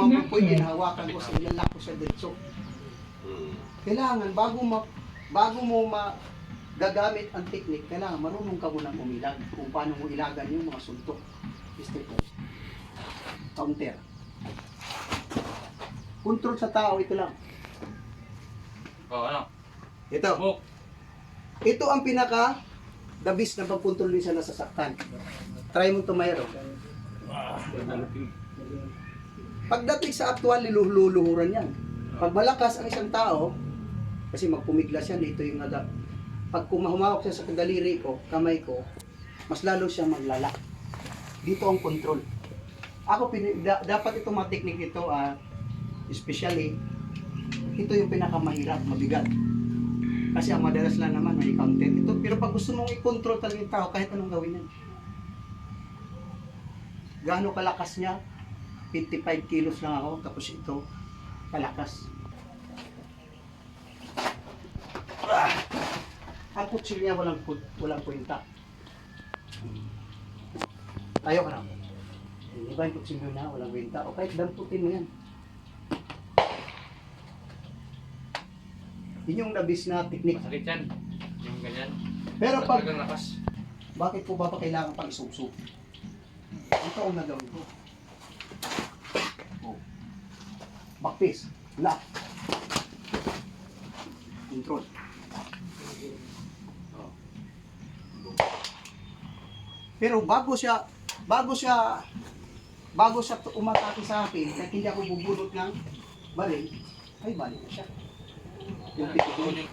naman po pwede hawakan ko sa ilalak ko sa diretso. Kailangan, bago mo gagamit ang technique, kailangan marunong ka munang umilag kung paano mo ilagan yung mga suntok. Step counter. Control sa tao, ito lang. Ano? Ito. Buk. Ito ang pinaka the best na pagkontrol din sa nasasaktan. Try mo tumayro. Pagdating sa actual, luluhuran yan. Pag malakas ang isang tao, kasi magpumiglas yan, ito yung agad. Pag humawak siya sa daliri ko, kamay ko, mas lalo siya maglala. Dito ang control. Dapat itong mga technique ito, especially, ito yung pinakamahirap, mabigat. Kasi ang madalas lang naman may counter ito. Pero pag gusto mong i-control talaga yung tao, kahit anong gawin yan. Gaano kalakas niya? 55 kilos lang ako, tapos ito, kalakas. Ang kutsil niya walang kwenta. Tayo ka na. Di ba yung kutsil niya walang kwenta? O kahit damputin mo yan. Yun yung nabis na technique. Masakit yan. Yung ganyan. Pero pag, Talagang lakas. bakit po ba kailangan pang isubsub? Ito ang nagawin ko. Oh. Backface. Lock. Control. Oh. Pero bago siya umatake sa akin, kahit hindi ako bubulot ng baril, ay balik na siya. Yung pitulin.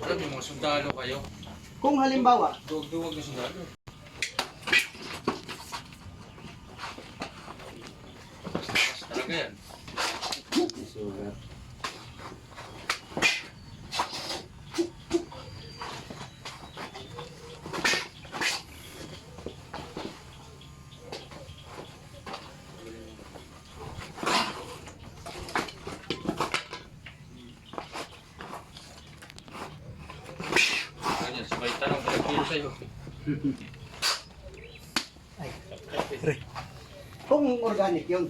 Alam mo, mga sundalo kayo. Kung halimbawa, Duwag na sundalo. Lakas talaga yan. Ganyan, si may tanong, kilo sa'yo. kung organic yun,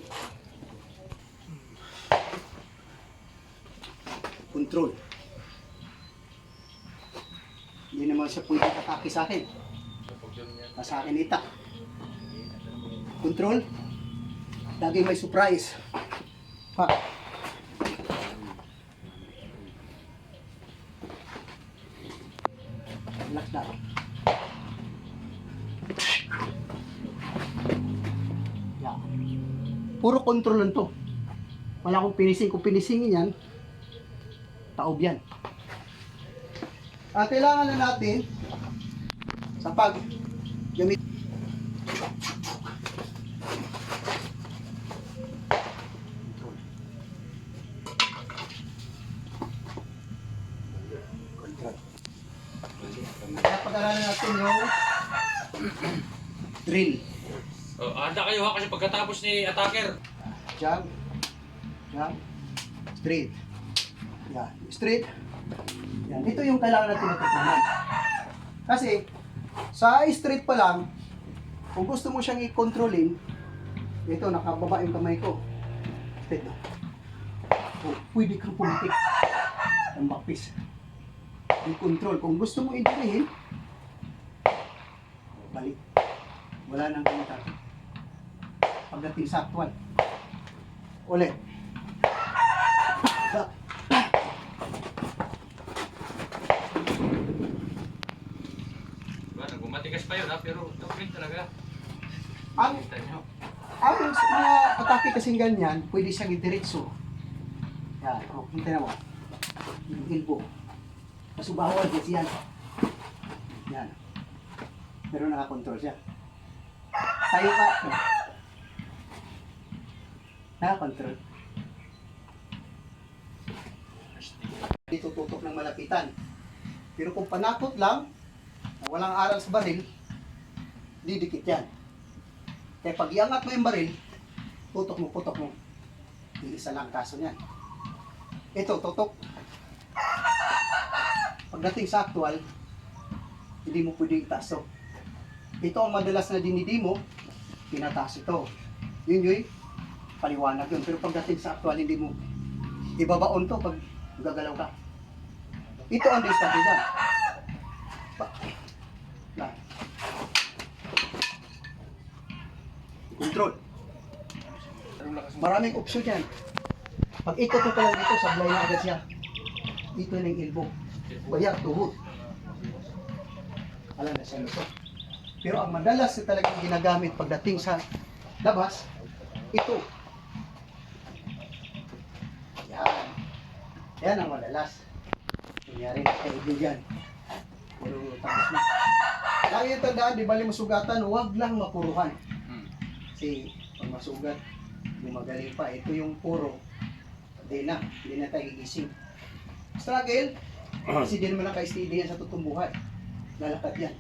control. Hindi naman siya pwede kataki sa akin. Sa akin itak. Control. Lagi may surprise. Ha. Relax na. Yeah. Puro control lang to. Wala akong pinising. Kung pinisingin yan, taob yan. Kailangan na natin sa pag-gamit. Kaya pag-aralan natin yung drill. Handa kayo ha, kasi pagkatapos ni attacker. Jab, jab, straight. Yan, straight. Yan, ito yung kailangan natin matutunan. Kasi, sa straight pa lang, kung gusto mo siyang i-controlin, ito, nakababa yung kamay ko. Straight na. O, pwede kang pumatik. Ang backpiece. I-control. Kung gusto mo i-dirihin, balik. Wala nang kumita. Pagdating sa actual. Ulit. Matigas pa yun ha, pero okay talaga. Ang Kita nyo. mga atake kasing ganyan, pwede siyang i-diretso. Yan, o, hinta na mo. Yung elbow. Kaso bawal kasi yan. Yan. Pero nakakontrol siya. Tayo ka. Nakakontrol. Dito tutok ng malapitan. Pero kung panakot lang, na walang aral sa baril, didikit yan. Kaya pag iangat mo yung baril, tutok mo, putok mo. Iisa lang kaso niyan. Ito, tutok. Pagdating sa actual, hindi mo pwede itaas to. Ito ang madalas na dinidimo, tinataas ito. Yun, paliwanag yun. Pero pagdating sa actual, hindi mo ibabaon to pag gagalaw ka. Ito ang discard dyan. Control. Maraming opsyon yan. Pag ito ko lang dito, sablay na agad siya. Dito na yung elbow. Bayak, tuhod. Alam na siya ito. Pero ang madalas na talagang ginagamit pagdating sa labas, ito. Yan. Yan ang madalas. Kunyari na kaibigan. Puro tapos na. Lagi yung tandaan, di bali masugatan, huwag lang mapuruhan. Kasi pag masugat, magaling pa. Ito yung puro. Hindi na tayo gigising. Struggle, kasi di naman naka-steady yan sa totoong buhay. Lalakad yan.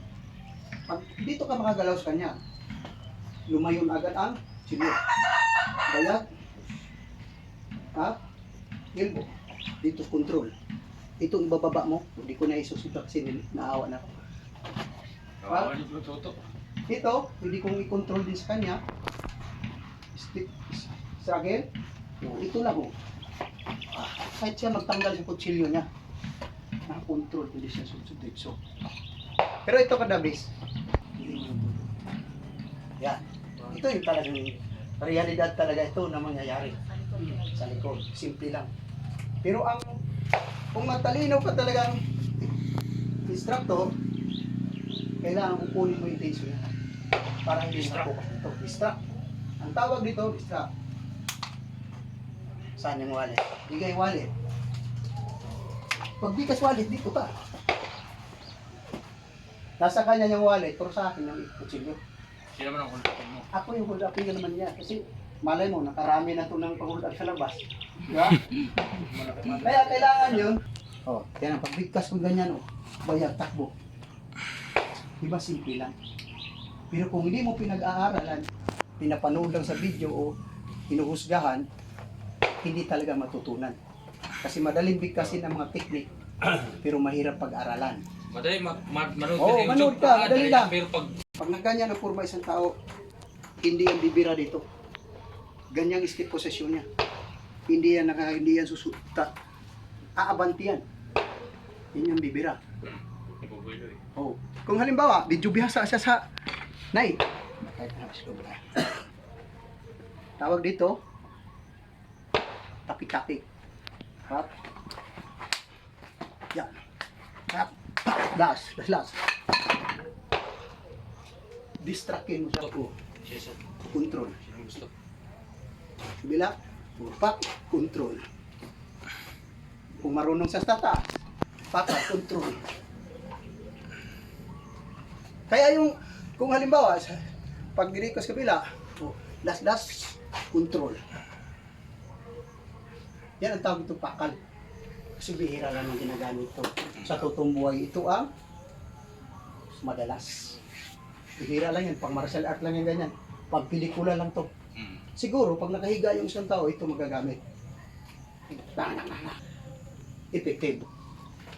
Pag dito ka makagalaw sa kanya, lumayon agad ang silyo. Bayag, elbow. Dito control. Ito ibababa mo, hindi ko na isusunod kasi naawa na ako. Ito, hindi kong i-control din sa kanya. Struggle. Ito lang oh. Kahit siya magtanggal sa kutsilyo niya, nakakontrol, hindi siya susubditso. Pero ito kadabis, hindi mo yung tulo. Yan. Ito yung talagang realidad talaga ito na mangyayari sa likod. Simple lang. Pero kung matalino ka talagang instructor, kailangan kukunin mo yung tension niya para hindi makapokas ito. Distract. Ang tawag dito, distract. Saan yung wallet? Bigay wallet. Pag bigas wallet, dito ka. Nasa kanya yung wallet, pero sa akin yung kutsilyo. Sino naman ang hold upin mo? Ako yung hold upin ka naman niya. Kasi malay mo, nakarami na ito ng pag-hold up sa labas. Diba? Kaya kailangan yun. Oh, kaya pag bigkas kung ganyan, bayag, takbo. Diba simple lang. Pero kung hindi mo pinag-aaralan, pinapanood lang sa video o hinuhusgahan, hindi talaga matutunan. Kasi madaling bigkasin ang mga teknik, pero mahirap pag-aralan. Madali, manood Oo, ka sa manood YouTube. ka, madali lang. Pero Pag nagganyan ang purma isang tao, hindi yan bibira dito. Ganyang step possession niya. Hindi yan susuta. Aabanti yan. Yan yung bibira. ibubulo eh. Oh. Kung halimbawa, medyo bihasa siya sa nay. Tawag dito, tapi-tapi. Hop. Yan. Hop. Last. Distractin mo siya. Sino Control. gusto? Bila, pak, control. Kung marunong sa tataas, paka, control. Kaya kung halimbawa, pag diri ko sa kabila, last, control. Yan ang tawag ito pakal. Kasi bihira lang ang ginagamit ito. Sa totoong buhay, ito ang madalas. Bihira lang yan, pang martial art lang yan ganyan. Pag pelikula lang to. Siguro, pag nakahiga yung isang tao, ito magagamit. Effective.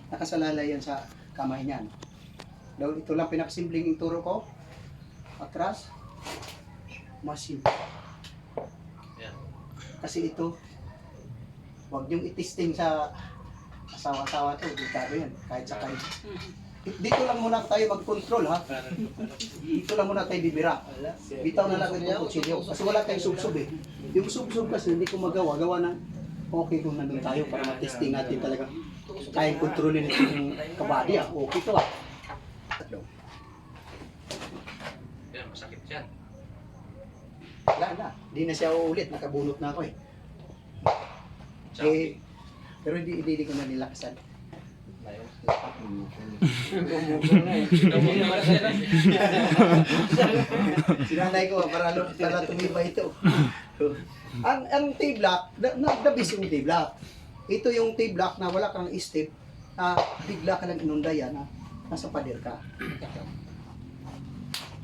Nakasalalay yan sa kamay niyan. Dahil ito lang pinakasimpleng ituro ko. Atras. Mas simple. Yan. Kasi ito, huwag niyong itisting sa asawa-asawa to. Delikado yan. Kahit sa kayo. Dito lang muna tayo mag-control ha. Dito lang muna tayo bibira. Bitaw na lang itong kutsilyo. Kasi wala tayong subsob eh. Yung subsob kasi hindi ko magawa. Gawa na okay kung nandun tayo para matesting natin talaga. Kayang kontrolin itong kabady ah. Okay to ah. Yan, masakit yan. Wala na. Hindi na siya uulit. Nakabunot na ako eh. Sabi. Pero hindi ko na nilakasan. Layo. Sinanay ko para tumibay ito. ang T-block, the best yung T-block. Ito yung T-block na wala kang step, na bigla ka lang inundayan na nasa pader ka.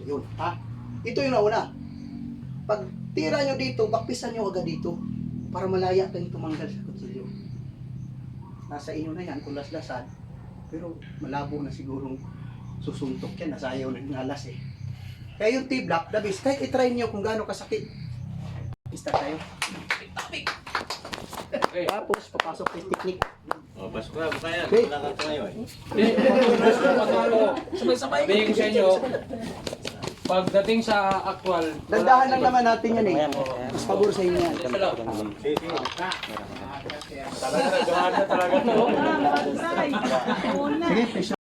Yun, ha? Ito yung nauna. Pag tira nyo dito, bakpisan nyo agad dito para malaya kayong tumanggal sa kutsilyo. Nasa inyo na yan kung laslasan, pero malabo na sigurong susuntok yan, nasa ayaw na ngalas eh. Kaya yung T-block, the best, kahit itry nyo kung gaano kasakit. Start tayo. Okay. Tapos, papasok yung technique. Oh, pasok na, kaya. Okay. Wala ka tumayo eh. Sabay-sabay. Sabihin ko sa inyo, pagdating sa actual, Dandahan lang naman natin yan eh. Mas pabor sa inyo yan. Sige. talaga, talaga to. Sige,